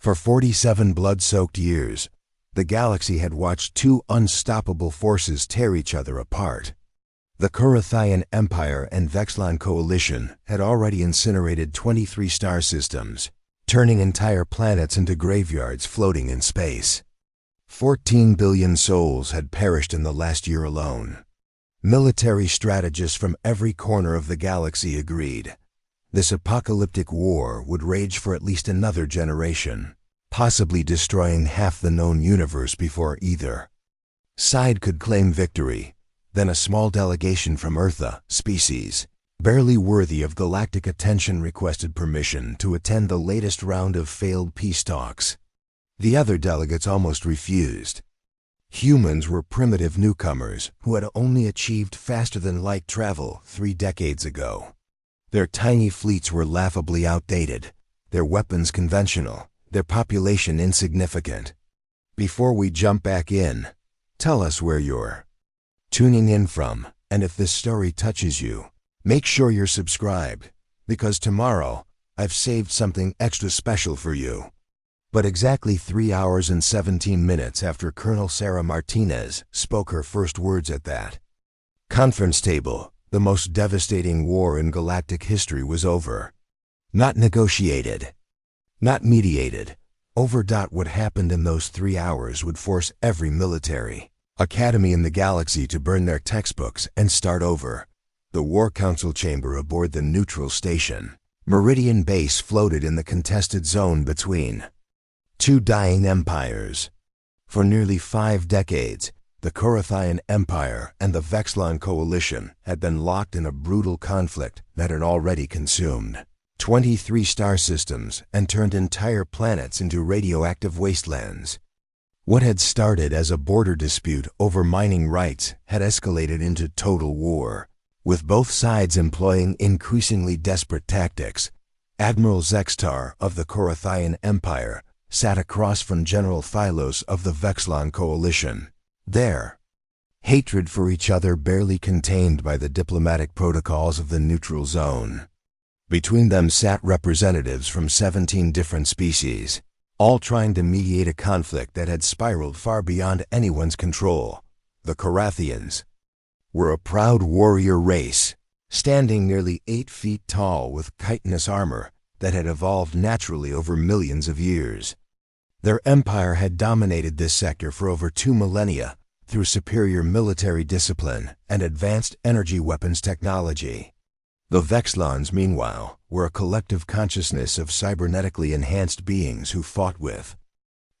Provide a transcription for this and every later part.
For 47 blood-soaked years, the galaxy had watched two unstoppable forces tear each other apart. The Korathian Empire and Vexlon coalition had already incinerated 23 star systems, turning entire planets into graveyards floating in space. 14 billion souls had perished in the last year alone. Military strategists from every corner of the galaxy agreed. This apocalyptic war would rage for at least another generation, possibly destroying half the known universe before either side could claim victory. Then a small delegation from Eartha species, barely worthy of galactic attention, requested permission to attend the latest round of failed peace talks. The other delegates almost refused. Humans were primitive newcomers who had only achieved faster-than-light travel 3 decades ago. Their tiny fleets were laughably outdated, their weapons conventional, their population insignificant. Before we jump back in, tell us where you're tuning in from, and if this story touches you, make sure you're subscribed, because tomorrow I've saved something extra special for you. But exactly 3 hours and 17 minutes after Colonel Sarah Martinez spoke her first words at that conference table, the most devastating war in galactic history was over. Not negotiated, not mediated. Over. What happened in those 3 hours would force every military academy in the galaxy to burn their textbooks and start over. The War Council chamber aboard the neutral station, Meridian Base, floated in the contested zone between two dying empires. For nearly 5 decades, the Korathian Empire and the Vexlon coalition had been locked in a brutal conflict that had already consumed 23 star systems and turned entire planets into radioactive wastelands. What had started as a border dispute over mining rights had escalated into total war, with both sides employing increasingly desperate tactics. Admiral Zextar of the Korathian Empire sat across from General Phylos of the Vexlon coalition, their hatred for each other barely contained by the diplomatic protocols of the neutral zone. Between them sat representatives from 17 different species, all trying to mediate a conflict that had spiraled far beyond anyone's control. The Korathians were a proud warrior race, standing nearly 8 feet tall with chitinous armor that had evolved naturally over millions of years. Their empire had dominated this sector for over 2 millennia through superior military discipline and advanced energy weapons technology. The Vexlons, meanwhile, were a collective consciousness of cybernetically enhanced beings who fought with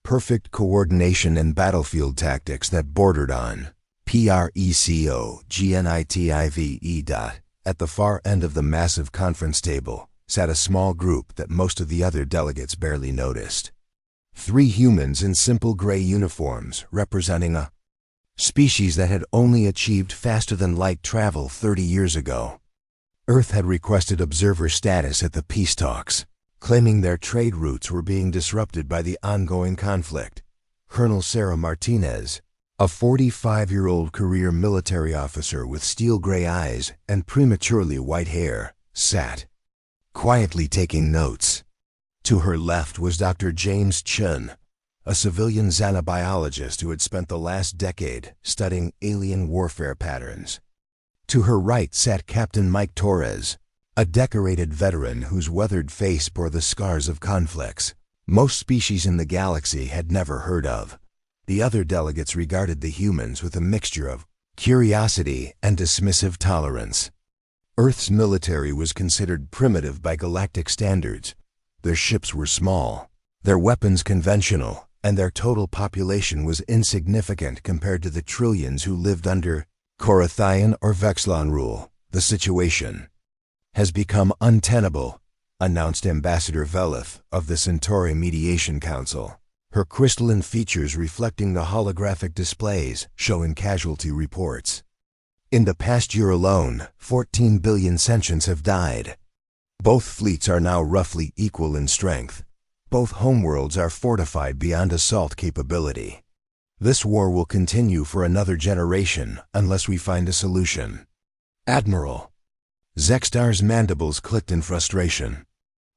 perfect coordination and battlefield tactics that bordered on PRECOGNITIVE. At the far end of the massive conference table sat a small group that most of the other delegates barely noticed. 3 humans in simple gray uniforms representing a species that had only achieved faster-than-light travel 30 years ago. Earth had requested observer status at the peace talks, claiming their trade routes were being disrupted by the ongoing conflict. Colonel Sarah Martinez, a 45-year-old career military officer with steel gray eyes and prematurely white hair, sat quietly taking notes. To her left was Dr. James Chun, a civilian xenobiologist who had spent the last decade studying alien warfare patterns. To her right sat Captain Mike Torres, a decorated veteran whose weathered face bore the scars of conflicts most species in the galaxy had never heard of. The other delegates regarded the humans with a mixture of curiosity and dismissive tolerance. Earth's military was considered primitive by galactic standards. Their ships were small, their weapons conventional, and their total population was insignificant compared to the trillions who lived under Korathian or Vexlon rule. The situation has become untenable, announced Ambassador Velith of the Centauri Mediation Council, her crystalline features reflecting the holographic displays showing casualty reports. In the past year alone, 14 billion sentients have died. Both fleets are now roughly equal in strength. Both homeworlds are fortified beyond assault capability. This war will continue for another generation unless we find a solution. Admiral. Zextar's mandibles clicked in frustration.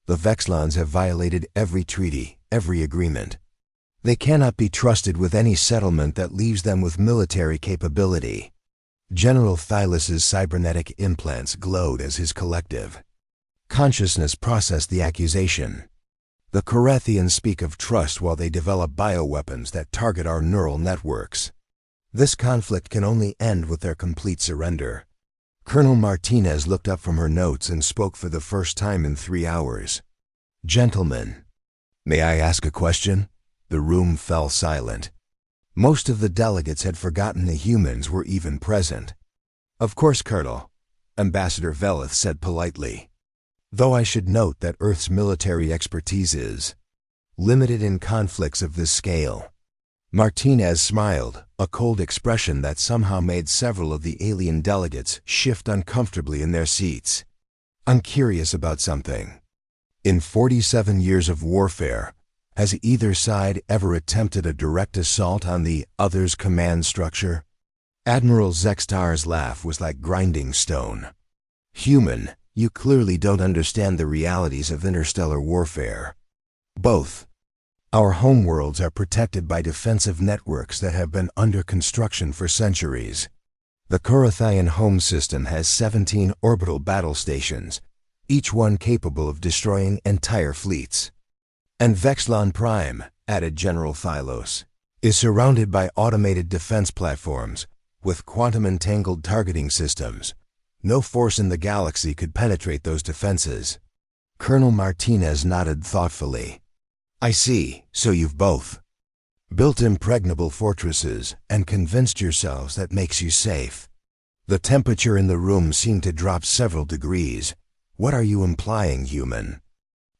The Vexlons have violated every treaty, every agreement. They cannot be trusted with any settlement that leaves them with military capability. General Thylus's cybernetic implants glowed as his collective consciousness processed the accusation. The Korathians speak of trust while they develop bioweapons that target our neural networks. This conflict can only end with their complete surrender. Colonel Martinez looked up from her notes and spoke for the first time in 3 hours. "Gentlemen, may I ask a question?" The room fell silent. Most of the delegates had forgotten the humans were even present. "Of course, Colonel," Ambassador Veleth said politely. "Though I should note that Earth's military expertise is limited in conflicts of this scale." Martinez smiled, a cold expression that somehow made several of the alien delegates shift uncomfortably in their seats. "I'm curious about something. In 47 years of warfare, has either side ever attempted a direct assault on the other's command structure?" Admiral Zextar's laugh was like grinding stone. "Human, you clearly don't understand the realities of interstellar warfare. Both our homeworlds are protected by defensive networks that have been under construction for centuries. The Korathian home system has 17 orbital battle stations, each one capable of destroying entire fleets. And Vexlon Prime," added General Thylos, "is surrounded by automated defense platforms with quantum-entangled targeting systems. No force in the galaxy could penetrate those defenses." Colonel Martinez nodded thoughtfully. "I see, so you've both built impregnable fortresses and convinced yourselves that makes you safe." The temperature in the room seemed to drop several degrees. "What are you implying, human?"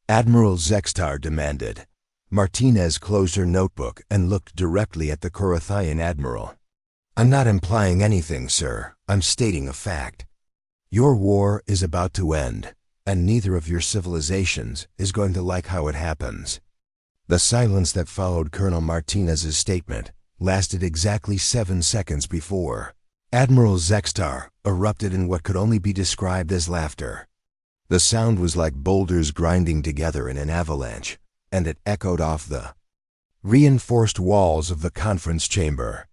Admiral Zextar demanded. Martinez closed her notebook and looked directly at the Korathian admiral. "I'm not implying anything, sir. I'm stating a fact. Your war is about to end, and neither of your civilizations is going to like how it happens." The silence that followed Colonel Martinez's statement lasted exactly 7 seconds before Admiral Zextar erupted in what could only be described as laughter. The sound was like boulders grinding together in an avalanche, and it echoed off the reinforced walls of the conference chamber.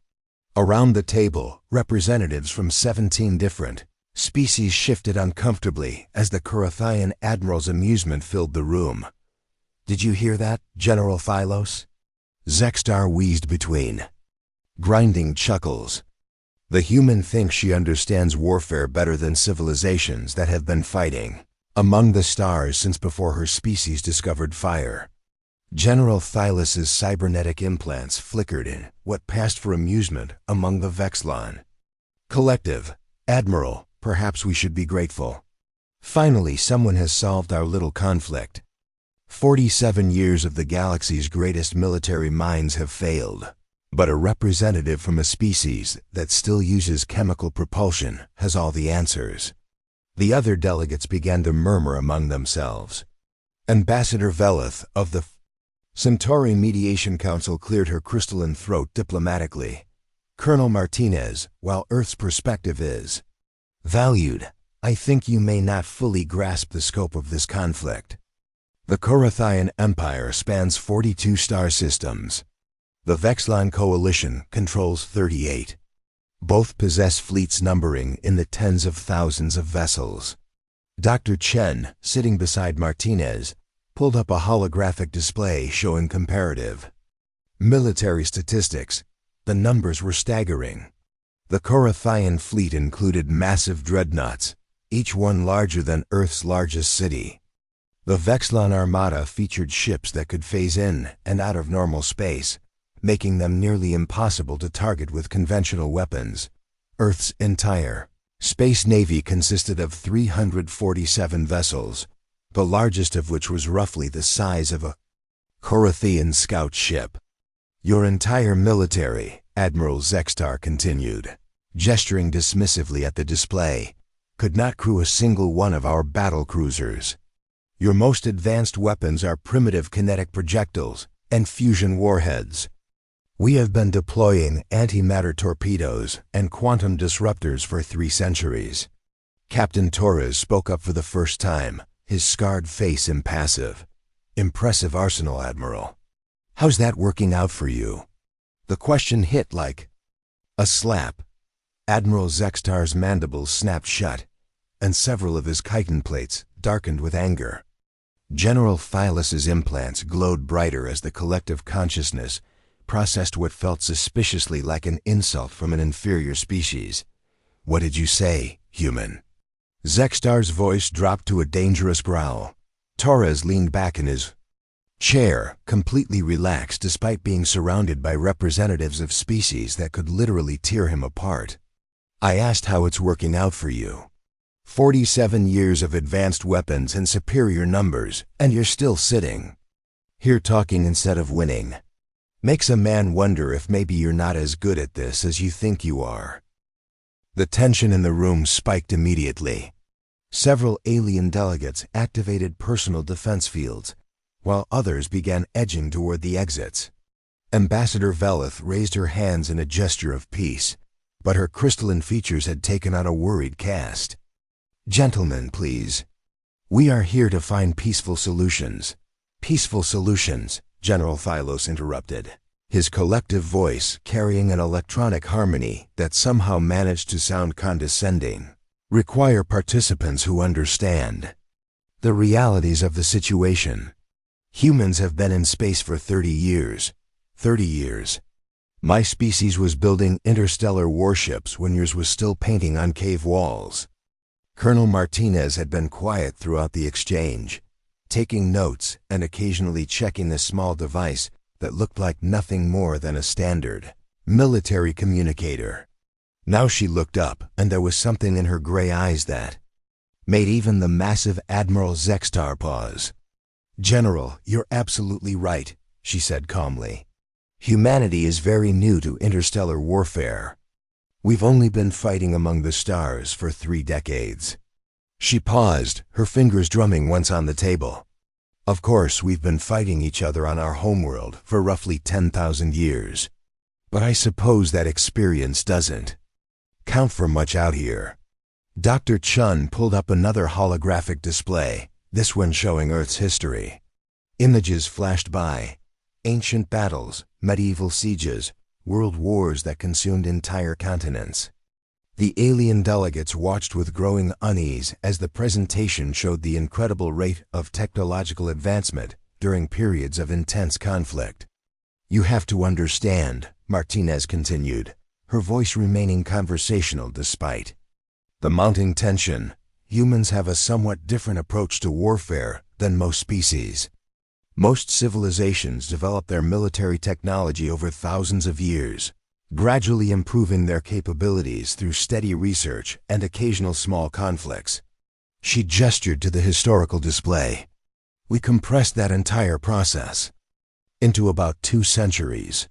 Around the table, representatives from 17 different species shifted uncomfortably as the Korathian admiral's amusement filled the room. "Did you hear that, General Thylos?" Zextar wheezed between grinding chuckles. "The human thinks she understands warfare better than civilizations that have been fighting among the stars since before her species discovered fire." General Thylus's cybernetic implants flickered in what passed for amusement among the Vexlon collective. "Admiral, perhaps we should be grateful. Finally, someone has solved our little conflict. 47 years of the galaxy's greatest military minds have failed, but a representative from a species that still uses chemical propulsion has all the answers." The other delegates began to murmur among themselves. Ambassador Veleth of the Centauri Mediation Council cleared her crystalline throat diplomatically. "Colonel Martinez, while Earth's perspective is valued, I think you may not fully grasp the scope of this conflict. The Korathian Empire spans 42 star systems. The Vexlon Coalition controls 38. Both possess fleets numbering in the tens of thousands of vessels." Dr. Chen, sitting beside Martinez, pulled up a holographic display showing comparative military statistics. The numbers were staggering. The Korathian fleet included massive dreadnoughts, each one larger than Earth's largest city. The Vexlon Armada featured ships that could phase in and out of normal space, making them nearly impossible to target with conventional weapons. Earth's entire space navy consisted of 347 vessels, the largest of which was roughly the size of a Korathian scout ship. "Your entire military," Admiral Zextar continued, gesturing dismissively at the display, "could not crew a single one of our battle cruisers. Your most advanced weapons are primitive kinetic projectiles and fusion warheads. We have been deploying antimatter torpedoes and quantum disruptors for 3 centuries." Captain Torres spoke up for the first time, his scarred face impassive. "Impressive arsenal, Admiral. How's that working out for you? The question hit like a slap. Admiral Zextar's mandibles snapped shut, and several of his chitin plates darkened with anger. General Thylus's implants glowed brighter as the collective consciousness processed what felt suspiciously like an insult from an inferior species. "What did you say, human?" Zextar's voice dropped to a dangerous growl. Torres leaned back in his chair, completely relaxed despite being surrounded by representatives of species that could literally tear him apart. "I asked how it's working out for you. 47 years of advanced weapons and superior numbers, and you're still sitting here talking instead of winning. Makes a man wonder if maybe you're not as good at this as you think you are." The tension in the room spiked immediately. Several alien delegates activated personal defense fields, while others began edging toward the exits. Ambassador Velith raised her hands in a gesture of peace, but her crystalline features had taken on a worried cast. "Gentlemen, please. We are here to find peaceful solutions." "Peaceful solutions," General Thylos interrupted, his collective voice carrying an electronic harmony that somehow managed to sound condescending, "require participants who understand the realities of the situation. Humans have been in space for 30 years. 30 years. My species was building interstellar warships when yours was still painting on cave walls." Colonel Martinez had been quiet throughout the exchange, taking notes and occasionally checking the small device that looked like nothing more than a standard military communicator. Now she looked up, and there was something in her gray eyes that made even the massive Admiral Zextar pause. "General, you're absolutely right," she said calmly. "Humanity is very new to interstellar warfare. We've only been fighting among the stars for 3 decades. She paused, her fingers drumming once on the table. "Of course, we've been fighting each other on our homeworld for roughly 10,000 years. But I suppose that experience doesn't count for much out here." Dr. Chun pulled up another holographic display, this one showing Earth's history. Images flashed by. Ancient battles, medieval sieges, world wars that consumed entire continents. The alien delegates watched with growing unease as the presentation showed the incredible rate of technological advancement during periods of intense conflict. "You have to understand," Martinez continued, her voice remaining conversational despite the mounting tension. "Humans have a somewhat different approach to warfare than most species. Most civilizations develop their military technology over thousands of years, gradually improving their capabilities through steady research and occasional small conflicts." She gestured to the historical display. "We compressed that entire process into about 2 centuries.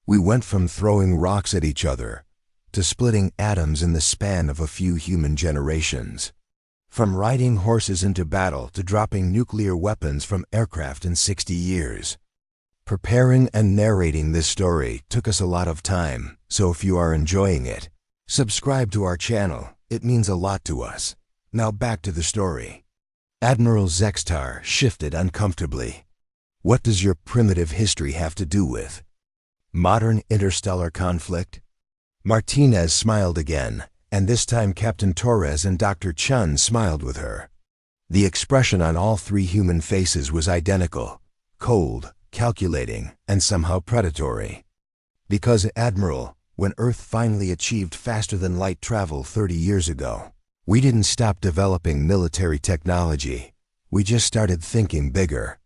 We went from throwing rocks at each other to splitting atoms in the span of a few human generations. From riding horses into battle to dropping nuclear weapons from aircraft in 60 years. Preparing and narrating this story took us a lot of time, so if you are enjoying it, subscribe to our channel. It means a lot to us. Now back to the story." Admiral Zextar shifted uncomfortably. "What does your primitive history have to do with modern interstellar conflict?" Martinez smiled again, and this time Captain Torres and Dr. Chun smiled with her. The expression on all 3 human faces was identical, cold, calculating, and somehow predatory. "Because, Admiral, when Earth finally achieved faster-than-light travel 30 years ago, we didn't stop developing military technology. We just started thinking bigger."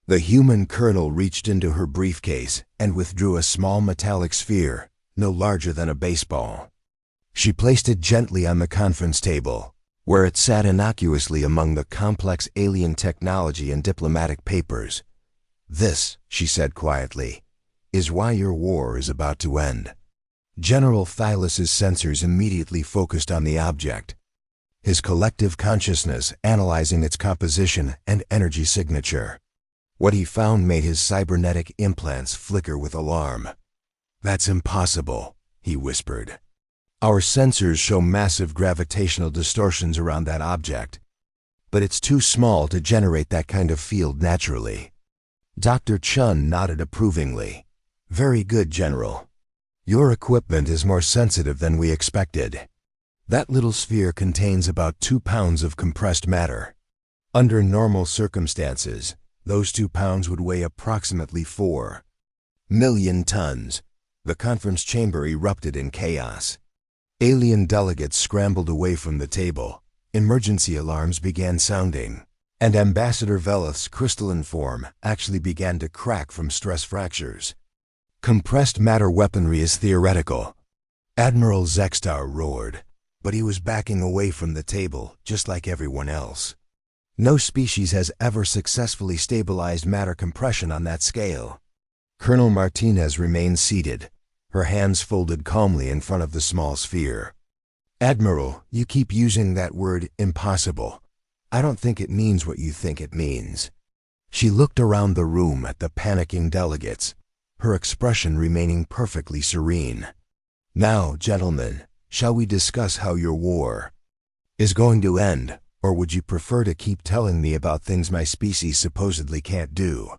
The human colonel reached into her briefcase and withdrew a small metallic sphere, no larger than a baseball. She placed it gently on the conference table, where it sat innocuously among the complex alien technology and diplomatic papers. "This," she said quietly, "is why your war is about to end." General Thylus's sensors immediately focused on the object, his collective consciousness analyzing its composition and energy signature. What he found made his cybernetic implants flicker with alarm. "That's impossible," he whispered. "Our sensors show massive gravitational distortions around that object, but it's too small to generate that kind of field naturally. Dr. Chun nodded approvingly. Very good, General. Your equipment is more sensitive than we expected. That little sphere contains about 2 pounds of compressed matter. Under normal circumstances, those 2 pounds would weigh approximately 4 million tons. The conference chamber erupted in chaos. Alien delegates scrambled away from the table. Emergency alarms began sounding, and Ambassador Veleth's crystalline form actually began to crack from stress fractures. Compressed matter weaponry is theoretical. Admiral Zextar roared, but he was backing away from the table just like everyone else. No species has ever successfully stabilized matter compression on that scale. Colonel Martinez remained seated, her hands folded calmly in front of the small sphere. Admiral, you keep using that word impossible. I don't think it means what you think it means. She looked around the room at the panicking delegates, her expression remaining perfectly serene. Now, gentlemen, shall we discuss how your war is going to end, or would you prefer to keep telling me about things my species supposedly can't do?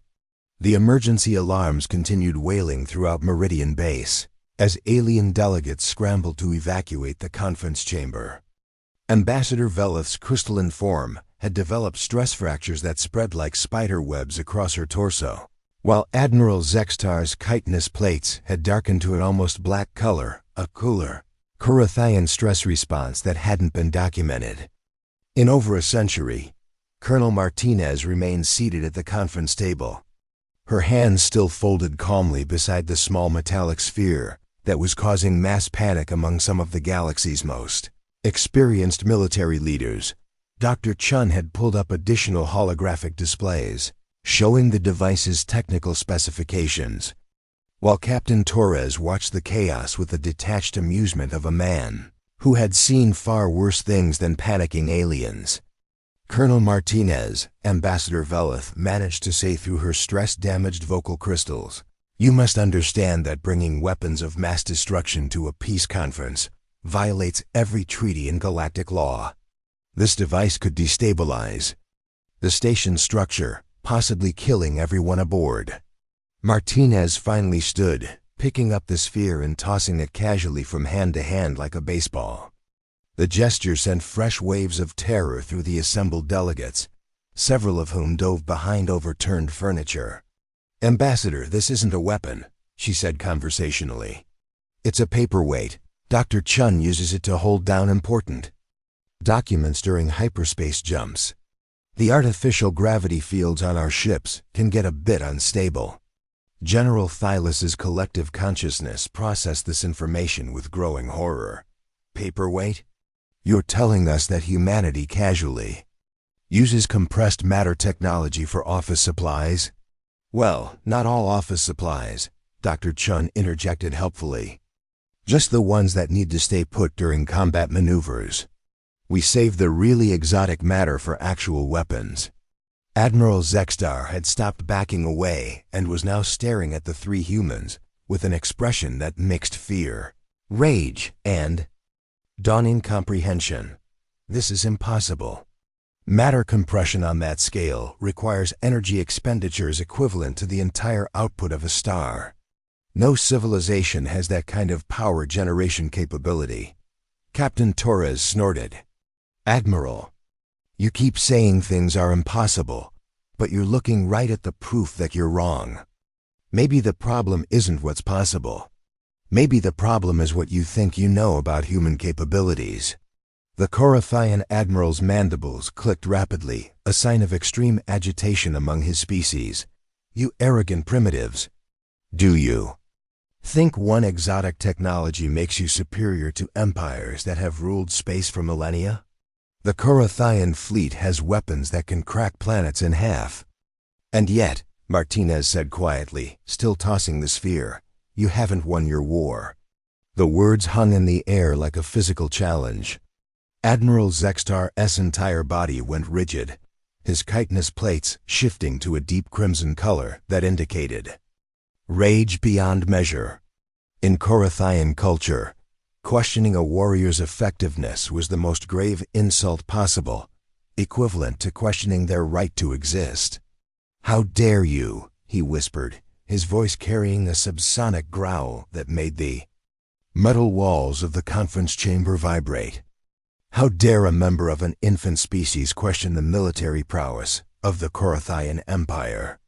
The emergency alarms continued wailing throughout Meridian Base as alien delegates scrambled to evacuate the conference chamber. Ambassador Veleth's crystalline form had developed stress fractures that spread like spider webs across her torso, while Admiral Zextar's chitinous plates had darkened to an almost black color, a cooler, Korathian stress response that hadn't been documented. In over a century, Colonel Martinez remained seated at the conference table, her hands still folded calmly beside the small metallic sphere that was causing mass panic among some of the galaxy's most experienced military leaders. Dr. Chun had pulled up additional holographic displays, showing the device's technical specifications, while Captain Torres watched the chaos with the detached amusement of a man who had seen far worse things than panicking aliens. Colonel Martinez, Ambassador Veleth managed to say through her stress-damaged vocal crystals, "You must understand that bringing weapons of mass destruction to a peace conference violates every treaty in galactic law. This device could destabilize the station's structure, possibly killing everyone aboard." Martinez finally stood, picking up the sphere and tossing it casually from hand to hand like a baseball. The gesture sent fresh waves of terror through the assembled delegates, several of whom dove behind overturned furniture. "Ambassador, this isn't a weapon," she said conversationally. "It's a paperweight. Dr. Chun uses it to hold down important documents during hyperspace jumps. The artificial gravity fields on our ships can get a bit unstable." General Thylus's collective consciousness processed this information with growing horror. "Paperweight? You're telling us that humanity casually uses compressed matter technology for office supplies?" "Well, not all office supplies," Dr. Chun interjected helpfully. "Just the ones that need to stay put during combat maneuvers. We save the really exotic matter for actual weapons." Admiral Zextar had stopped backing away and was now staring at the three humans with an expression that mixed fear, rage, and dawning comprehension. "This is impossible. Matter compression on that scale requires energy expenditures equivalent to the entire output of a star. No civilization has that kind of power generation capability." Captain Torres snorted. "Admiral, you keep saying things are impossible, but you're looking right at the proof that you're wrong. Maybe the problem isn't what's possible. Maybe the problem is what you think you know about human capabilities." The Korathian admiral's mandibles clicked rapidly, a sign of extreme agitation among his species. "You arrogant primitives. Do you think one exotic technology makes you superior to empires that have ruled space for millennia? The Korathian fleet has weapons that can crack planets in half. And yet," Martinez said quietly, still tossing the sphere, "you haven't won your war." The words hung in the air like a physical challenge. Admiral Zextar's entire body went rigid, his chitinous plates shifting to a deep crimson color that indicated rage beyond measure. In Korathian culture, questioning a warrior's effectiveness was the most grave insult possible, equivalent to questioning their right to exist. "How dare you?" he whispered, his voice carrying a subsonic growl that made the metal walls of the conference chamber vibrate. How dare a member of an infant species question the military prowess of the Korathian Empire?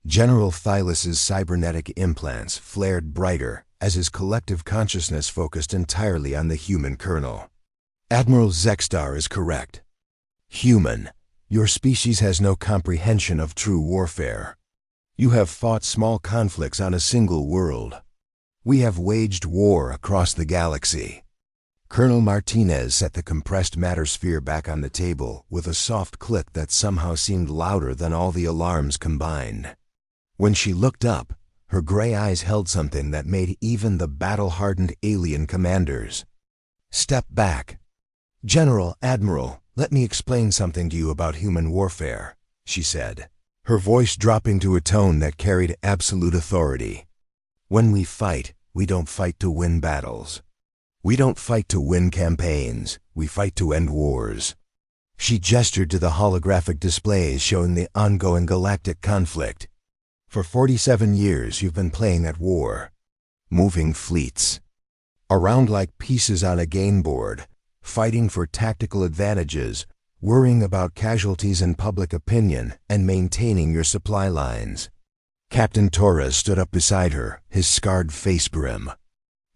General Thylus's cybernetic implants flared brighter as his collective consciousness focused entirely on the human kernel. Admiral Zextar is correct. Human, your species has no comprehension of true warfare. You have fought small conflicts on a single world. We have waged war across the galaxy. Colonel Martinez set the compressed matter sphere back on the table with a soft click that somehow seemed louder than all the alarms combined. When she looked up, her gray eyes held something that made even the battle-hardened alien commanders step back. General, Admiral, let me explain something to you about human warfare, she said, her voice dropping to a tone that carried absolute authority. When we fight, we don't fight to win battles. We don't fight to win campaigns, we fight to end wars. She gestured to the holographic displays showing the ongoing galactic conflict. For 47 years you've been playing at war, moving fleets around like pieces on a game board, fighting for tactical advantages, worrying about casualties and public opinion, and maintaining your supply lines. Captain Torres stood up beside her, his scarred face grim.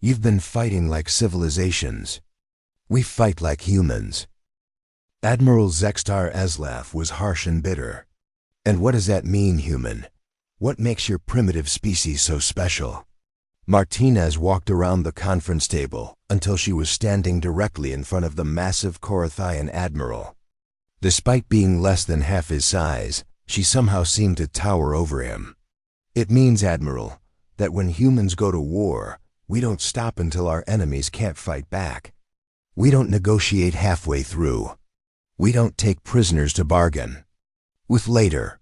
You've been fighting like civilizations. We fight like humans. Admiral Zextar Eslaf was harsh and bitter. And what does that mean, human? What makes your primitive species so special? Martinez walked around the conference table until she was standing directly in front of the massive Korathian admiral. Despite being less than half his size, she somehow seemed to tower over him. It means, Admiral, that when humans go to war, we don't stop until our enemies can't fight back. We don't negotiate halfway through. We don't take prisoners to bargain with later.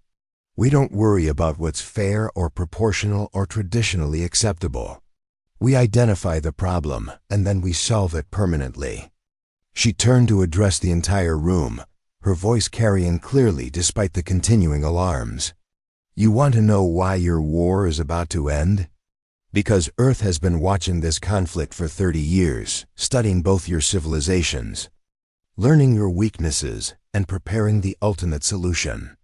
We don't worry about what's fair or proportional or traditionally acceptable. We identify the problem and then we solve it permanently. She turned to address the entire room, her voice carrying clearly despite the continuing alarms. You want to know why your war is about to end? Because Earth has been watching this conflict for 30 years, studying both your civilizations, learning your weaknesses, and preparing the ultimate solution.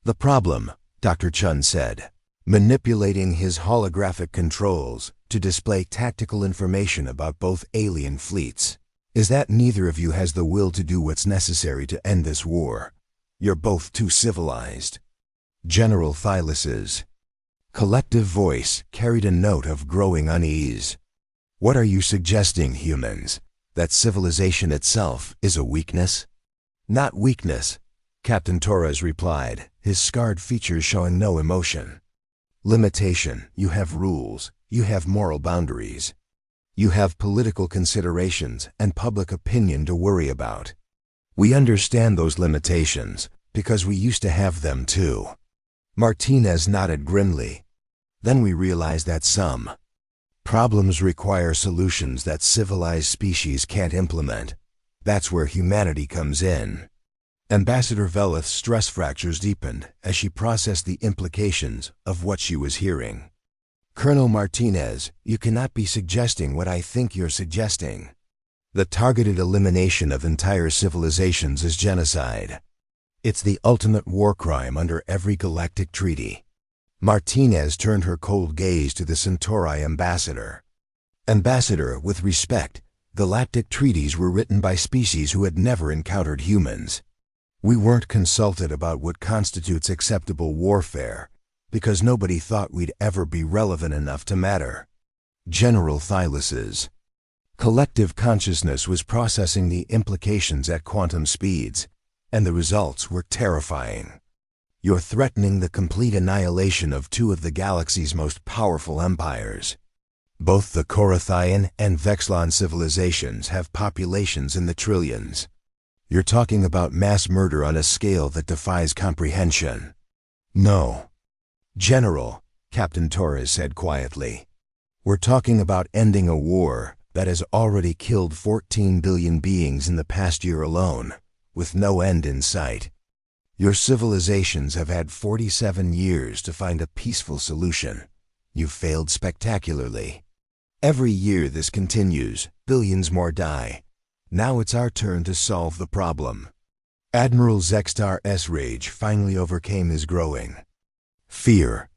The problem, Dr. Chun said, manipulating his holographic controls to display tactical information about both alien fleets, is that neither of you has the will to do what's necessary to end this war. You're both too civilized. General Thylus's collective voice carried a note of growing unease. What are you suggesting, humans? That civilization itself is a weakness? Not weakness, Captain Torres replied, his scarred features showing no emotion. Limitation. You have rules. You have moral boundaries. You have political considerations and public opinion to worry about. We understand those limitations because we used to have them too. Martinez nodded grimly. Then we realized that some problems require solutions that civilized species can't implement. That's where humanity comes in. Ambassador Veleth's stress fractures deepened as she processed the implications of what she was hearing. Colonel Martinez, you cannot be suggesting what I think you're suggesting. The targeted elimination of entire civilizations is genocide. It's the ultimate war crime under every galactic treaty. Martinez turned her cold gaze to the Centauri ambassador. Ambassador, with respect, galactic treaties were written by species who had never encountered humans. We weren't consulted about what constitutes acceptable warfare, because nobody thought we'd ever be relevant enough to matter. General Thylus's collective consciousness was processing the implications at quantum speeds, and the results were terrifying. You're threatening the complete annihilation of two of the galaxy's most powerful empires. Both the Korathian and Vexlon civilizations have populations in the trillions. You're talking about mass murder on a scale that defies comprehension. No. General, Captain Torres said quietly. We're talking about ending a war that has already killed 14 billion beings in the past year alone, with no end in sight. Your civilizations have had 47 years to find a peaceful solution. You've failed spectacularly. Every year this continues, billions more die. Now it's our turn to solve the problem. Admiral Zextar's rage finally overcame his growing fear.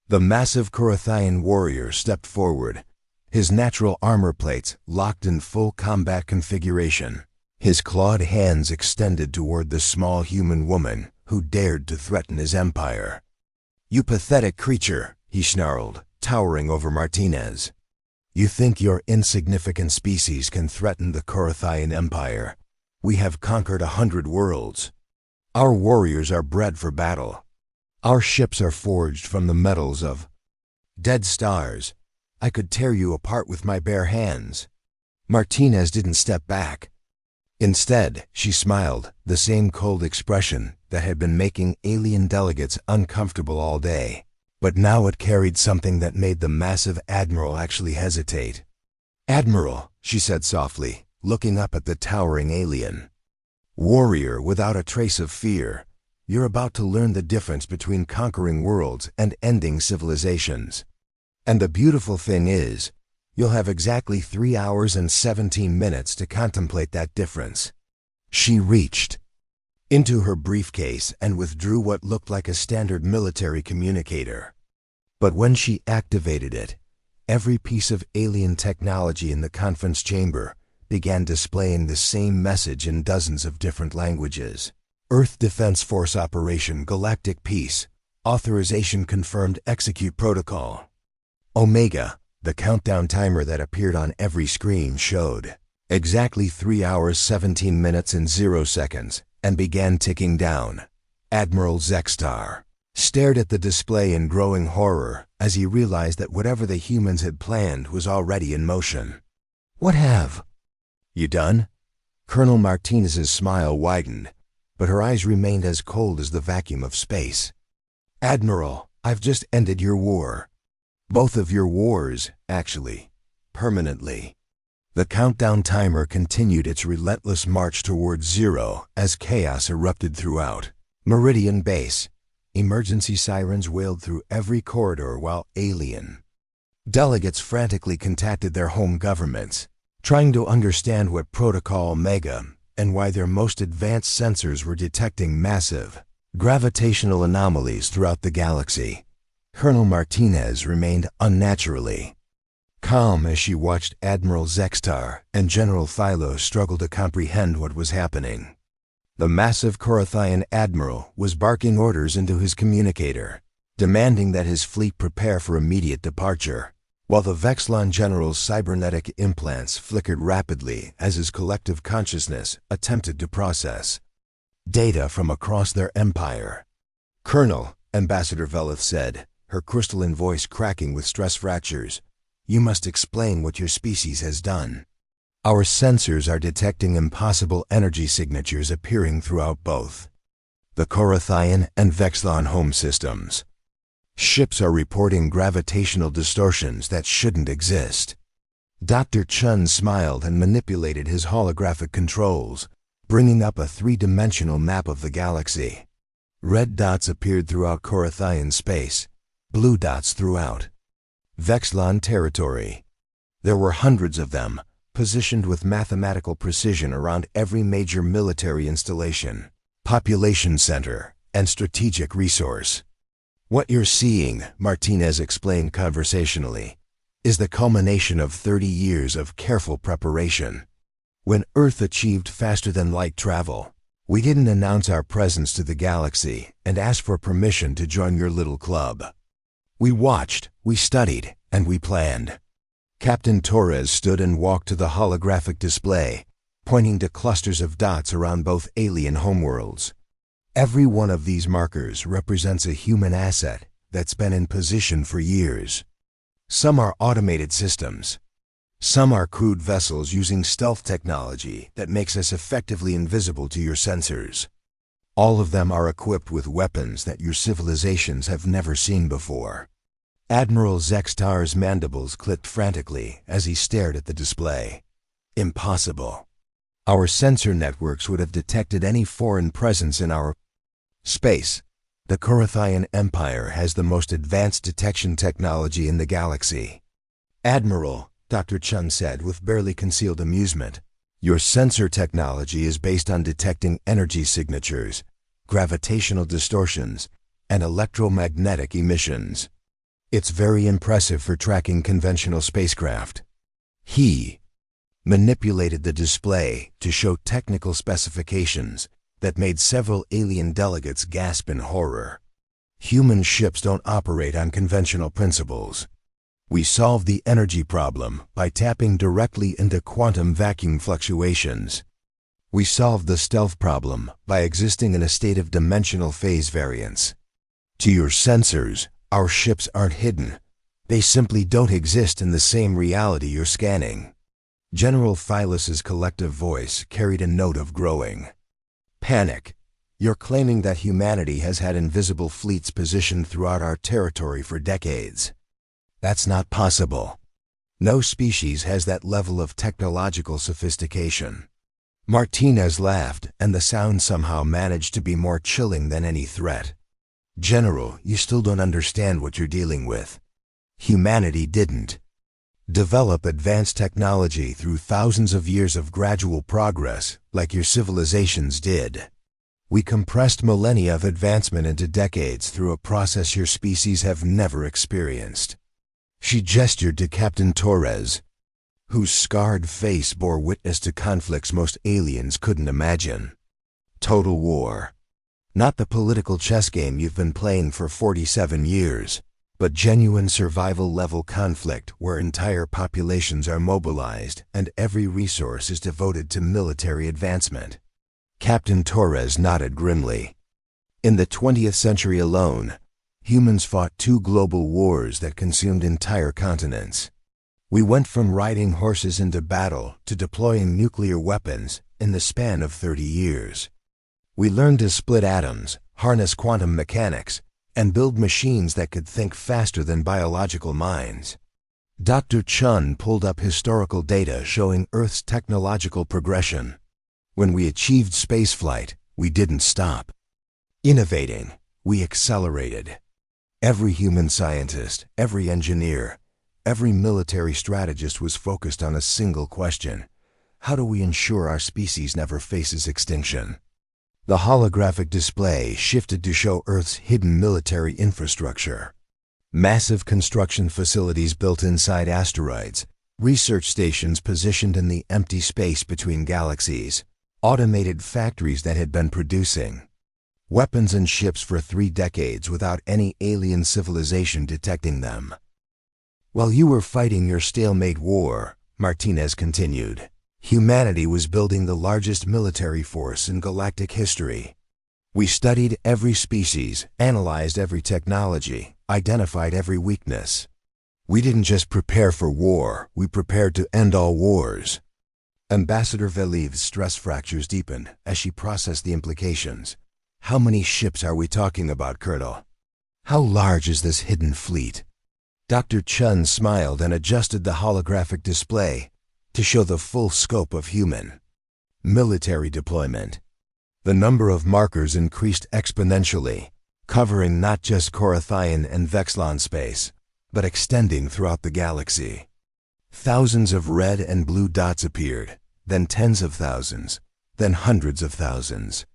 The massive Korathian warrior stepped forward, his natural armor plates locked in full combat configuration, his clawed hands extended toward the small human woman who dared to threaten his empire. "You pathetic creature," he snarled, towering over Martinez. "You think your insignificant species can threaten the Korathian Empire? We have conquered 100 worlds. Our warriors are bred for battle. Our ships are forged from the metals of dead stars. I could tear you apart with my bare hands." Martinez didn't step back. Instead, she smiled, the same cold expression that had been making alien delegates uncomfortable all day. But now it carried something that made the massive admiral actually hesitate. "Admiral," she said softly, looking up at the towering alien. "Warrior without a trace of fear, you're about to learn the difference between conquering worlds and ending civilizations. And the beautiful thing is, you'll have exactly 3 hours and 17 minutes to contemplate that difference." She reached into her briefcase and withdrew what looked like a standard military communicator. But when she activated it, every piece of alien technology in the conference chamber began displaying the same message in dozens of different languages. "Earth Defense Force Operation Galactic Peace. Authorization confirmed. Execute protocol." Omega, the countdown timer that appeared on every screen, showed exactly 3 hours 17 minutes and 0 seconds and began ticking down. Admiral Zextar stared at the display in growing horror as he realized that whatever the humans had planned was already in motion. "What have you done?" Colonel Martinez's smile widened, but her eyes remained as cold as the vacuum of space. "Admiral, I've just ended your war. Both of your wars, actually. Permanently." The countdown timer continued its relentless march towards zero as chaos erupted throughout Meridian Base. Emergency sirens wailed through every corridor while alien delegates frantically contacted their home governments, trying to understand what Protocol Omega and why their most advanced sensors were detecting massive gravitational anomalies throughout the galaxy. Colonel Martinez remained unnaturally calm as she watched Admiral Zextar and General Philo struggle to comprehend what was happening. The massive Korathian admiral was barking orders into his communicator, demanding that his fleet prepare for immediate departure, while the Vexlon general's cybernetic implants flickered rapidly as his collective consciousness attempted to process data from across their empire. "Colonel," Ambassador Velith said, her crystalline voice cracking with stress fractures, "you must explain what your species has done. Our sensors are detecting impossible energy signatures appearing throughout both the Korathian and Vexlon home systems. Ships are reporting gravitational distortions that shouldn't exist." Dr. Chun smiled and manipulated his holographic controls, bringing up a 3-dimensional map of the galaxy. Red dots appeared throughout Korathian space, blue dots throughout Vexlon territory. There were hundreds of them, positioned with mathematical precision around every major military installation, population center, and strategic resource. "What you're seeing," Martinez explained conversationally, "is the culmination of 30 years of careful preparation. When Earth achieved faster-than-light travel, we didn't announce our presence to the galaxy and ask for permission to join your little club. We watched, we studied, and we planned." Captain Torres stood and walked to the holographic display, pointing to clusters of dots around both alien homeworlds. "Every one of these markers represents a human asset that's been in position for years. Some are automated systems. Some are crewed vessels using stealth technology that makes us effectively invisible to your sensors. All of them are equipped with weapons that your civilizations have never seen before." Admiral Zextar's mandibles clicked frantically as he stared at the display. "Impossible. Our sensor networks would have detected any foreign presence in our Space. The Korathian Empire has the most advanced detection technology in the galaxy. Admiral, Dr. Chun said with barely concealed amusement, your sensor technology is based on detecting energy signatures, gravitational distortions, and electromagnetic emissions. It's very impressive for tracking conventional spacecraft. He manipulated the display to show technical specifications that made several alien delegates gasp in horror. Human ships don't operate on conventional principles. We solved the energy problem by tapping directly into quantum vacuum fluctuations. We solved the stealth problem by existing in a state of dimensional phase variance. To your sensors, our ships aren't hidden. They simply don't exist in the same reality you're scanning. General Thylus's collective voice carried a note of growing panic. You're claiming that humanity has had invisible fleets positioned throughout our territory for decades. That's not possible. No species has that level of technological sophistication. Martinez laughed, and the sound somehow managed to be more chilling than any threat. General, you still don't understand what you're dealing with. Humanity didn't develop advanced technology through thousands of years of gradual progress like your civilizations did. We compressed millennia of advancement into decades through a process your species have never experienced. She gestured to Captain Torres, whose scarred face bore witness to conflicts most aliens couldn't imagine. Total war. Not the political chess game you've been playing for 47 years, but genuine survival-level conflict where entire populations are mobilized and every resource is devoted to military advancement. Captain Torres nodded grimly. In the 20th century alone, humans fought 2 global wars that consumed entire continents. We went from riding horses into battle to deploying nuclear weapons in the span of 30 years. We learned to split atoms, harness quantum mechanics, and build machines that could think faster than biological minds. Dr. Chun pulled up historical data showing Earth's technological progression. When we achieved spaceflight, we didn't stop innovating, we accelerated. Every human scientist, every engineer, every military strategist was focused on a single question: how do we ensure our species never faces extinction? The holographic display shifted to show Earth's hidden military infrastructure. Massive construction facilities built inside asteroids, research stations positioned in the empty space between galaxies, automated factories that had been producing weapons and ships for 3 decades without any alien civilization detecting them. While you were fighting your stalemate war, Martinez continued, humanity was building the largest military force in galactic history. We studied every species, analyzed every technology, identified every weakness. We didn't just prepare for war, we prepared to end all wars. Ambassador Veliv's stress fractures deepened as she processed the implications. How many ships are we talking about, Colonel? How large is this hidden fleet? Dr. Chun smiled and adjusted the holographic display to show the full scope of human military deployment. The number of markers increased exponentially, covering not just Korathian and Vexlon space, but extending throughout the galaxy. Thousands of red and blue dots appeared, then tens of thousands, then hundreds of thousands.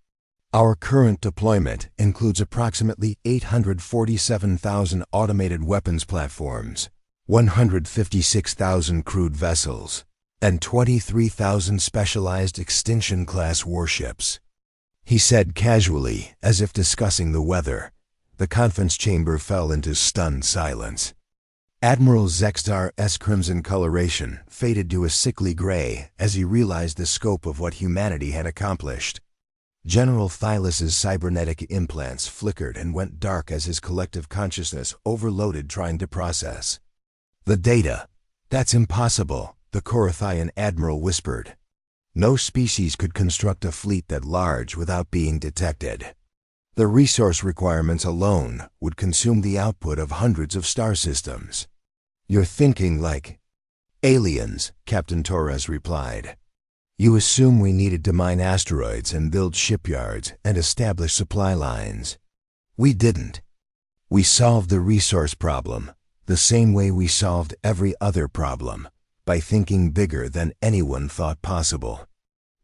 Our current deployment includes approximately 847,000 automated weapons platforms, 156,000 crewed vessels, and 23,000 specialized extinction-class warships. He said casually, as if discussing the weather. The conference chamber fell into stunned silence. Admiral Zextar's crimson coloration faded to a sickly gray as he realized the scope of what humanity had accomplished. General Thylus's cybernetic implants flickered and went dark as his collective consciousness overloaded trying to process the data. That's impossible, the Korathian admiral whispered. No species could construct a fleet that large without being detected. The resource requirements alone would consume the output of hundreds of star systems. You're thinking like aliens, Captain Torres replied. You assume we needed to mine asteroids and build shipyards and establish supply lines. We didn't. We solved the resource problem the same way we solved every other problem, by thinking bigger than anyone thought possible.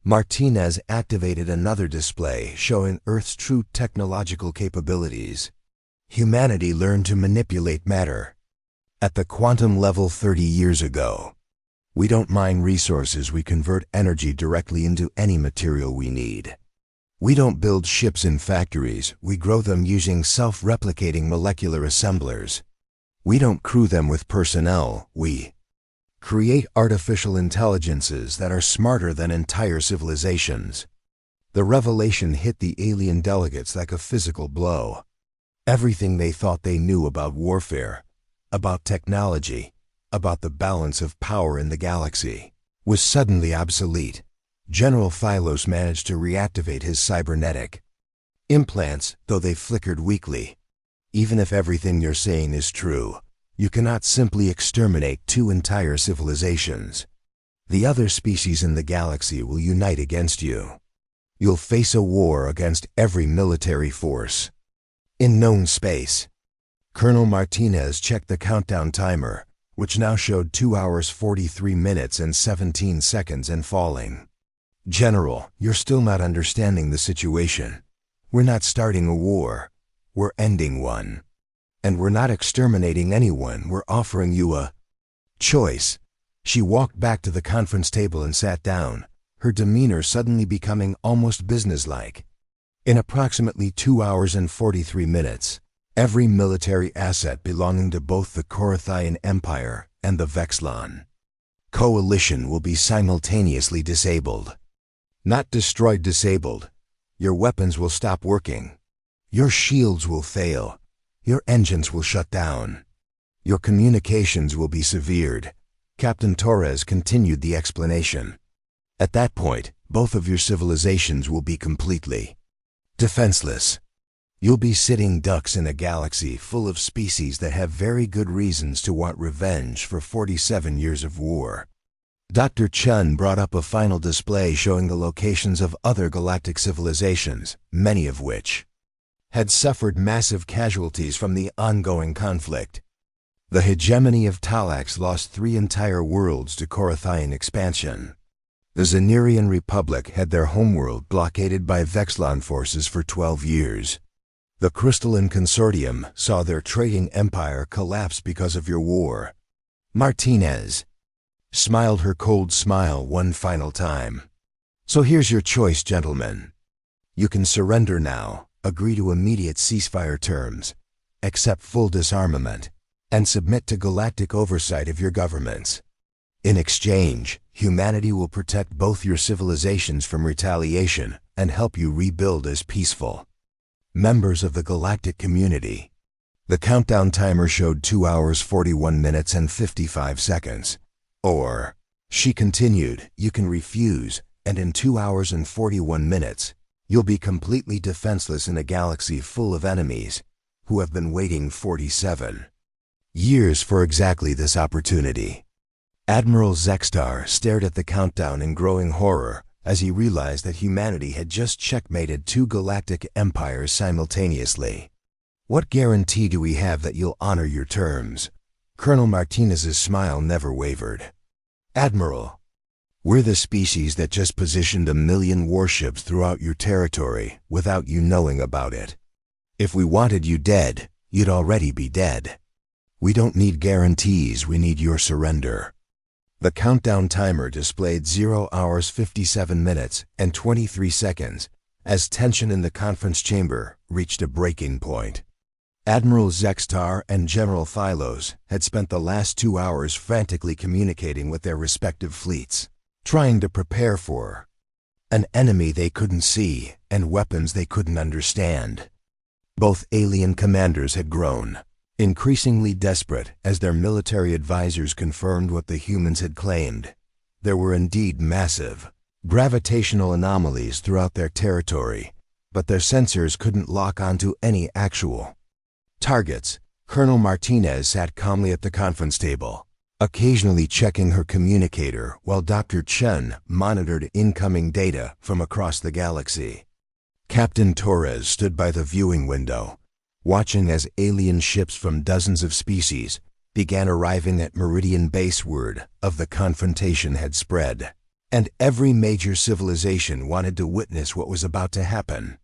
Martinez activated another display showing Earth's true technological capabilities. Humanity learned to manipulate matter. At the quantum level 30 years ago, we don't mine resources, we convert energy directly into any material we need. We don't build ships in factories, we grow them using self-replicating molecular assemblers. We don't crew them with personnel, we create artificial intelligences that are smarter than entire civilizations. The revelation hit the alien delegates like a physical blow. Everything they thought they knew about warfare, about technology, about the balance of power in the galaxy, was suddenly obsolete. General Phylos managed to reactivate his cybernetic implants, though they flickered weakly. Even if everything you're saying is true, you cannot simply exterminate two entire civilizations. The other species in the galaxy will unite against you. You'll face a war against every military force in known space. Colonel Martinez checked the countdown timer, which now showed 2 hours 43 minutes and 17 seconds and falling. General, you're still not understanding the situation. We're not starting a war. We're ending one. And we're not exterminating anyone, we're offering you a choice. She walked back to the conference table and sat down, her demeanor suddenly becoming almost businesslike. In approximately 2 hours and 43 minutes, every military asset belonging to both the Korathian Empire and the Vexlon coalition will be simultaneously disabled. Not destroyed, disabled. Your weapons will stop working. Your shields will fail. Your engines will shut down. Your communications will be severed. Captain Torres continued the explanation. At that point, both of your civilizations will be completely defenseless. You'll be sitting ducks in a galaxy full of species that have very good reasons to want revenge for 47 years of war. Dr. Chun brought up a final display showing the locations of other galactic civilizations, many of which had suffered massive casualties from the ongoing conflict. The hegemony of Talax lost 3 entire worlds to Korathian expansion. The Xenerian Republic had their homeworld blockaded by Vexlon forces for 12 years. The Crystalline Consortium saw their trading empire collapse because of your war. Martinez smiled her cold smile one final time. So here's your choice, gentlemen. You can surrender now, agree to immediate ceasefire terms, accept full disarmament, and submit to galactic oversight of your governments. In exchange, humanity will protect both your civilizations from retaliation and help you rebuild as peaceful members of the galactic community. The countdown timer showed 2 hours 41 minutes and 55 seconds. Or, she continued, you can refuse, and in 2 hours and 41 minutes, you'll be completely defenseless in a galaxy full of enemies who have been waiting 47 years for exactly this opportunity. Admiral Zextar stared at the countdown in growing horror as he realized that humanity had just checkmated 2 galactic empires simultaneously. What guarantee do we have that you'll honor your terms? Colonel Martinez's smile never wavered. Admiral, we're the species that just positioned 1 million warships throughout your territory without you knowing about it. If we wanted you dead, you'd already be dead. We don't need guarantees, we need your surrender. The countdown timer displayed 0 hours 57 minutes and 23 seconds as tension in the conference chamber reached a breaking point. Admiral Zextar and General Phylos had spent the last 2 hours frantically communicating with their respective fleets, trying to prepare for an enemy they couldn't see and weapons they couldn't understand. Both alien commanders had grown increasingly desperate as their military advisors confirmed what the humans had claimed. There were indeed massive gravitational anomalies throughout their territory, but their sensors couldn't lock onto any actual targets. Colonel Martinez sat calmly at the conference table, occasionally checking her communicator while Dr. Chen monitored incoming data from across the galaxy. Captain Torres stood by the viewing window, watching as alien ships from dozens of species began arriving at Meridian base. Word of the confrontation had spread, and every major civilization wanted to witness what was about to happen.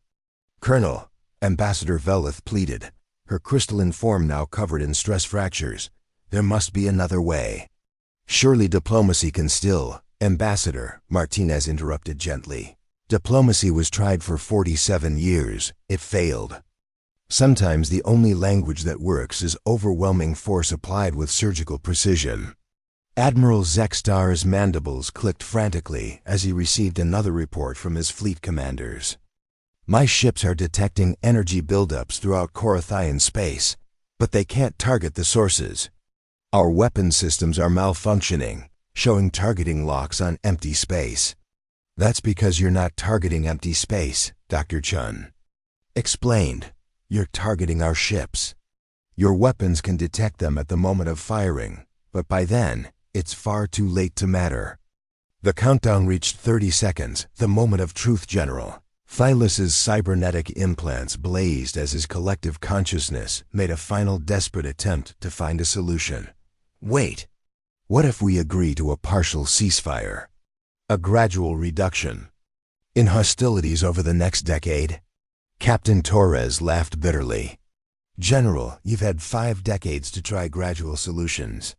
"Colonel," Ambassador Velith pleaded, her crystalline form now covered in stress fractures, "there must be another way." "Surely diplomacy can still," Ambassador Martinez interrupted gently. "Diplomacy was tried for 47 years. It failed. Sometimes the only language that works is overwhelming force applied with surgical precision." Admiral Zextar's mandibles clicked frantically as he received another report from his fleet commanders. "My ships are detecting energy buildups throughout Korathian space, but they can't target the sources. Our weapon systems are malfunctioning, showing targeting locks on empty space." "That's because you're not targeting empty space," Dr. Chen explained. "You're targeting our ships. Your weapons can detect them at the moment of firing, but by then, it's far too late to matter." The countdown reached 30 seconds, the moment of truth, General. Thylus's cybernetic implants blazed as his collective consciousness made a final desperate attempt to find a solution. "Wait. What if we agree to a partial ceasefire? A gradual reduction in hostilities over the next decade?" Captain Torres laughed bitterly. "General, you've had 5 decades to try gradual solutions.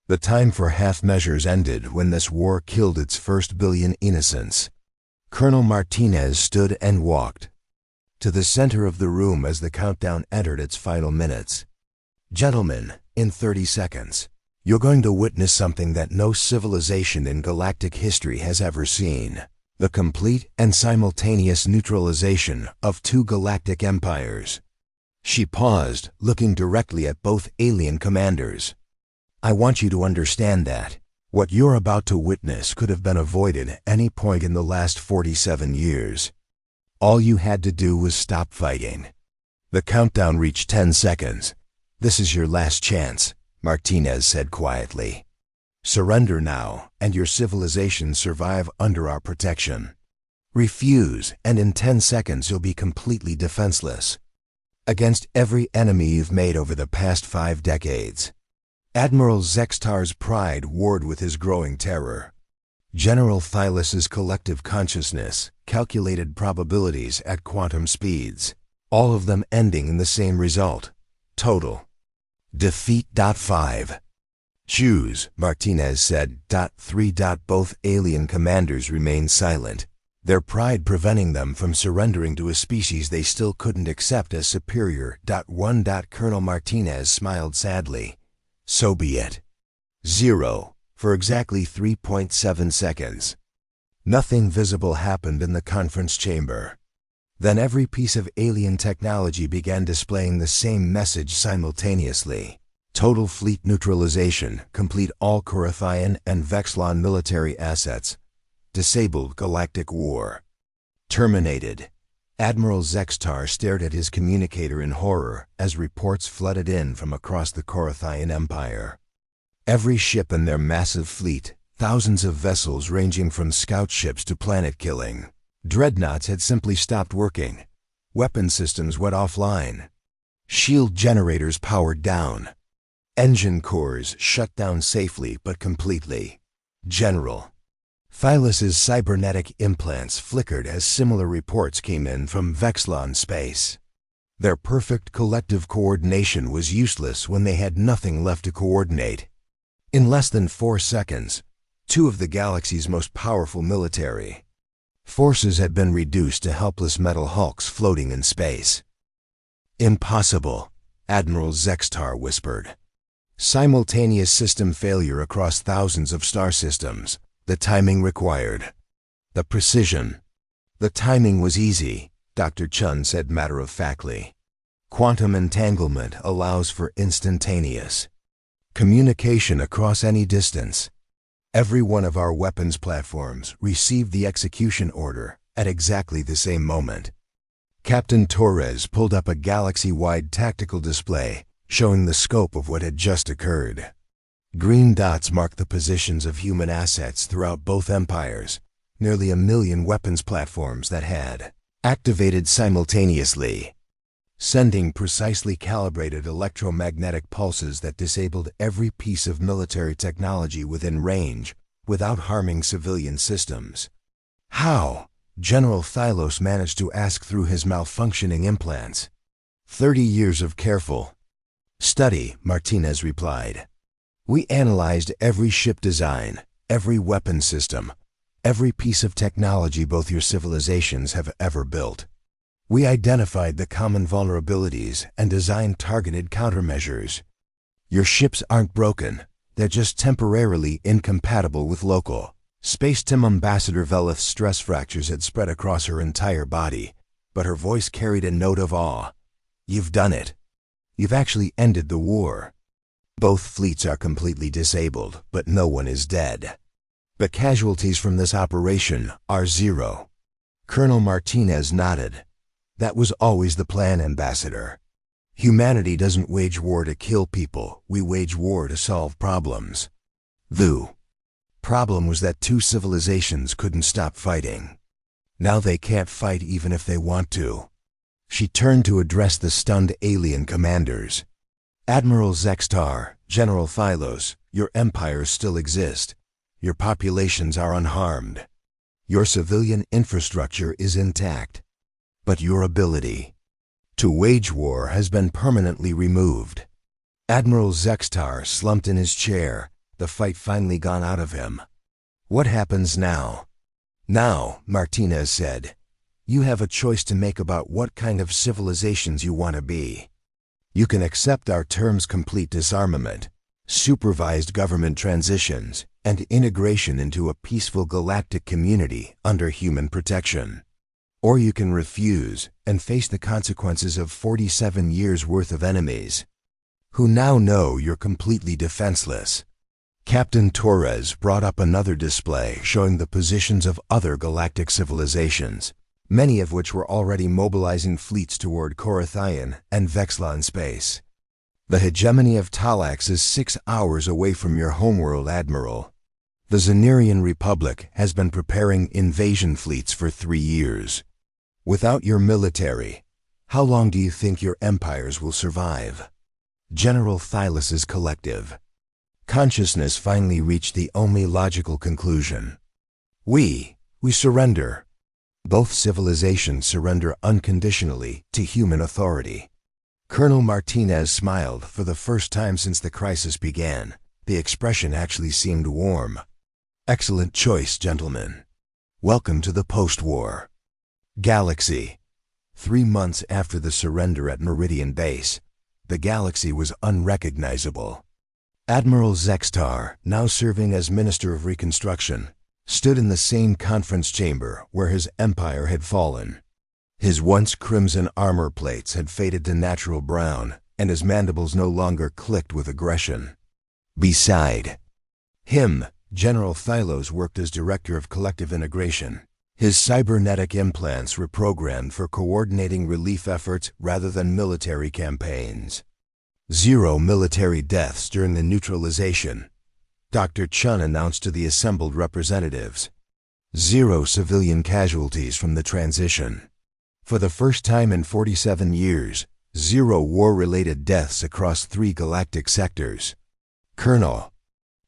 The time for half measures ended when this war killed its first billion innocents." Colonel Martinez stood and walked to the center of the room as the countdown entered its final minutes. "Gentlemen, in 30 seconds, you're going to witness something that no civilization in galactic history has ever seen. The complete and simultaneous neutralization of 2 galactic empires." She paused, looking directly at both alien commanders. "I want you to understand that what you're about to witness could have been avoided at any point in the last 47 years. All you had to do was stop fighting." The countdown reached 10 seconds. "This is your last chance," Martinez said quietly. "Surrender now, and your civilization survive under our protection. Refuse, and in 10 seconds you'll be completely defenseless against every enemy you've made over the past 5 decades. Admiral Zextar's pride warred with his growing terror. General Thylus's collective consciousness calculated probabilities at quantum speeds, all of them ending in the same result: total defeat. 5. "Choose," Martinez said. 3. Both alien commanders remained silent, their pride preventing them from surrendering to a species they still couldn't accept as superior. 1. Colonel Martinez smiled sadly. "So be it." 0. For exactly 3.7 seconds. Nothing visible happened in the conference chamber. Then every piece of alien technology began displaying the same message simultaneously. Total fleet neutralization, complete all Korathian and Vexlon military assets. Disabled galactic war. Terminated. Admiral Zextar stared at his communicator in horror as reports flooded in from across the Korathian Empire. Every ship in their massive fleet, thousands of vessels ranging from scout ships to planet-killing dreadnoughts, had simply stopped working. Weapon systems went offline. Shield generators powered down. Engine cores shut down safely but completely. General Thylus's cybernetic implants flickered as similar reports came in from Vexlon space. Their perfect collective coordination was useless when they had nothing left to coordinate. In less than 4 seconds, 2 of the galaxy's most powerful military forces had been reduced to helpless metal hulks floating in space. "Impossible," Admiral Zextar whispered. "Simultaneous system failure across thousands of star systems. The timing required. The precision." "The timing was easy," Dr. Chen said matter-of-factly. "Quantum entanglement allows for instantaneous communication across any distance. Every one of our weapons platforms received the execution order at exactly the same moment." Captain Torres pulled up a galaxy-wide tactical display showing the scope of what had just occurred. Green dots mark the positions of human assets throughout both empires, nearly 1 million weapons platforms that had activated simultaneously, sending precisely calibrated electromagnetic pulses that disabled every piece of military technology within range without harming civilian systems. How? General Thylos managed to ask through his malfunctioning implants. 30 years of careful study, Martinez replied. We analyzed every ship design, every weapon system, every piece of technology both your civilizations have ever built. We identified the common vulnerabilities and designed targeted countermeasures. Your ships aren't broken, they're just temporarily incompatible with local. Space Team Ambassador Velith's stress fractures had spread across her entire body, but her voice carried a note of awe. You've done it. You've actually ended the war. Both fleets are completely disabled, but no one is dead. The casualties from this operation are 0. Colonel Martinez nodded. That was always the plan, Ambassador. Humanity doesn't wage war to kill people, we wage war to solve problems. The problem was that 2 civilizations couldn't stop fighting. Now they can't fight even if they want to. She turned to address the stunned alien commanders. Admiral Zextar, General Thylos, your empires still exist. Your populations are unharmed. Your civilian infrastructure is intact. But your ability to wage war has been permanently removed. Admiral Zextar slumped in his chair, the fight finally gone out of him. What happens now? Now, Martinez said, you have a choice to make about what kind of civilizations you want to be. You can accept our terms: complete disarmament, supervised government transitions, and integration into a peaceful galactic community under human protection. Or you can refuse and face the consequences of 47 years' worth of enemies, who now know you're completely defenseless. Captain Torres brought up another display showing the positions of other galactic civilizations, many of which were already mobilizing fleets toward Korathian and Vexlon space. The hegemony of Talax is 6 hours away from your homeworld, Admiral. The Xenerian Republic has been preparing invasion fleets for 3 years. Without your military, how long do you think your empires will survive? General Thylos's collective consciousness finally reached the only logical conclusion. We surrender. Both civilizations surrender unconditionally to human authority. Colonel Martinez smiled for the first time since the crisis began. The expression actually seemed warm. Excellent choice, gentlemen. Welcome to the post-war Galaxy. 3 months after the surrender at Meridian Base, the galaxy was unrecognizable. Admiral Zextar, now serving as Minister of Reconstruction, stood in the same conference chamber where his empire had fallen. His once crimson armor plates had faded to natural brown, and his mandibles no longer clicked with aggression. Beside him, General Thylos worked as Director of Collective Integration. His cybernetic implants were programmed for coordinating relief efforts rather than military campaigns. 0 military deaths during the neutralization, Dr. Chun announced to the assembled representatives. 0 civilian casualties from the transition. For the first time in 47 years, 0 war-related deaths across 3 galactic sectors. Colonel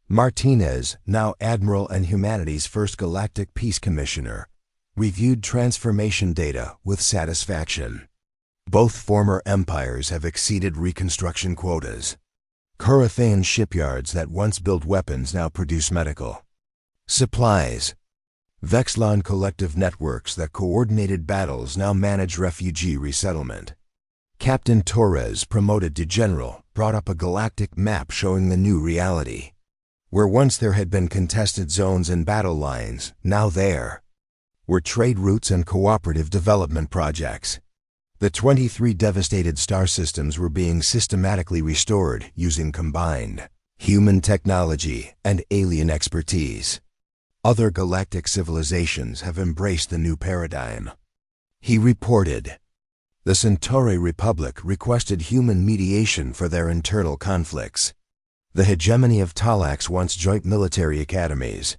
Martinez, now Admiral and humanity's first Galactic Peace Commissioner, reviewed transformation data with satisfaction. Both former empires have exceeded reconstruction quotas. Korathian shipyards that once built weapons now produce medical supplies. Vexlon collective networks that coordinated battles now manage refugee resettlement. Captain Torres, promoted to general, brought up a galactic map showing the new reality. Where once there had been contested zones and battle lines, now there were trade routes and cooperative development projects. The 23 devastated star systems were being systematically restored using combined human technology and alien expertise. Other galactic civilizations have embraced the new paradigm. He reported. The Centauri Republic requested human mediation for their internal conflicts. The hegemony of Talax's once joint military academies.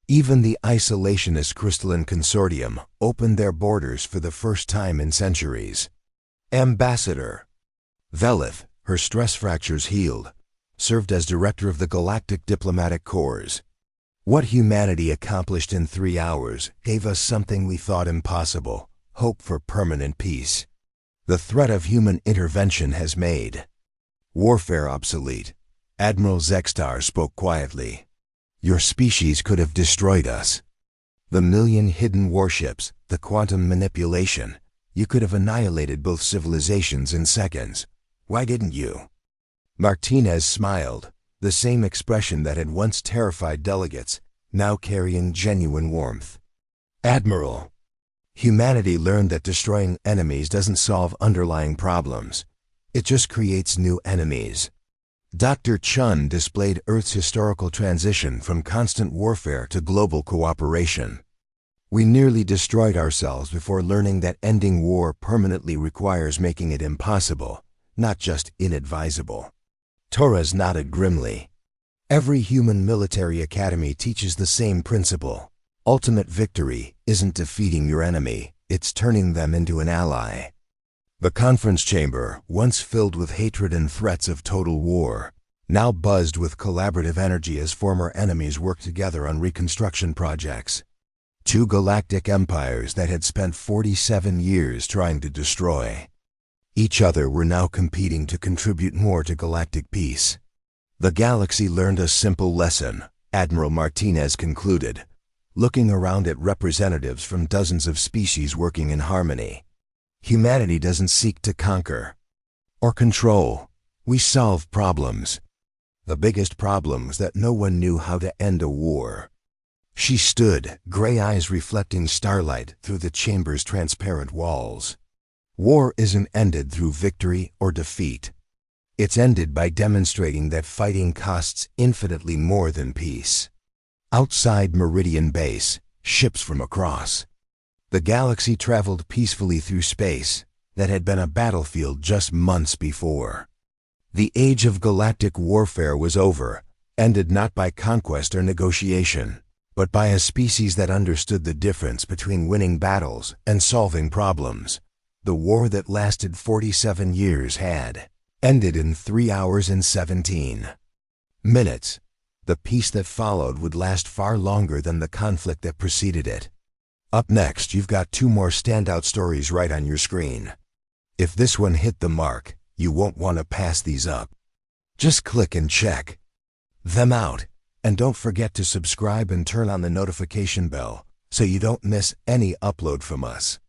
Even the isolationist Crystalline Consortium opened their borders for the first time in centuries. Ambassador Velith, her stress fractures healed, served as director of the Galactic Diplomatic Corps. What humanity accomplished in 3 hours gave us something we thought impossible: hope for permanent peace. The threat of human intervention has made warfare obsolete. Admiral Zextar spoke quietly. Your species could have destroyed us. The million hidden warships, the quantum manipulation, you could have annihilated both civilizations in seconds. Why didn't you? Martinez smiled, the same expression that had once terrified delegates, now carrying genuine warmth. Admiral, humanity learned that destroying enemies doesn't solve underlying problems. It just creates new enemies. Dr. Chun displayed Earth's historical transition from constant warfare to global cooperation. We nearly destroyed ourselves before learning that ending war permanently requires making it impossible, not just inadvisable. Torres nodded grimly. Every human military academy teaches the same principle. Ultimate victory isn't defeating your enemy, it's turning them into an ally. The conference chamber, once filled with hatred and threats of total war, now buzzed with collaborative energy as former enemies worked together on reconstruction projects. Two galactic empires that had spent 47 years trying to destroy each other were now competing to contribute more to galactic peace. The galaxy learned a simple lesson, Admiral Martinez concluded, looking around at representatives from dozens of species working in harmony. Humanity doesn't seek to conquer or control. We solve problems. The biggest problem was that no one knew how to end a war. She stood, gray eyes reflecting starlight through the chamber's transparent walls. War isn't ended through victory or defeat. It's ended by demonstrating that fighting costs infinitely more than peace. Outside Meridian Base, ships from across the galaxy traveled peacefully through space that had been a battlefield just months before. The age of galactic warfare was over, ended not by conquest or negotiation, but by a species that understood the difference between winning battles and solving problems. The war that lasted 47 years had ended in 3 hours and 17 minutes. The peace that followed would last far longer than the conflict that preceded it. Up next, you've got 2 more standout stories right on your screen. If this one hit the mark, you won't want to pass these up. Just click and check them out. And don't forget to subscribe and turn on the notification bell so you don't miss any upload from us.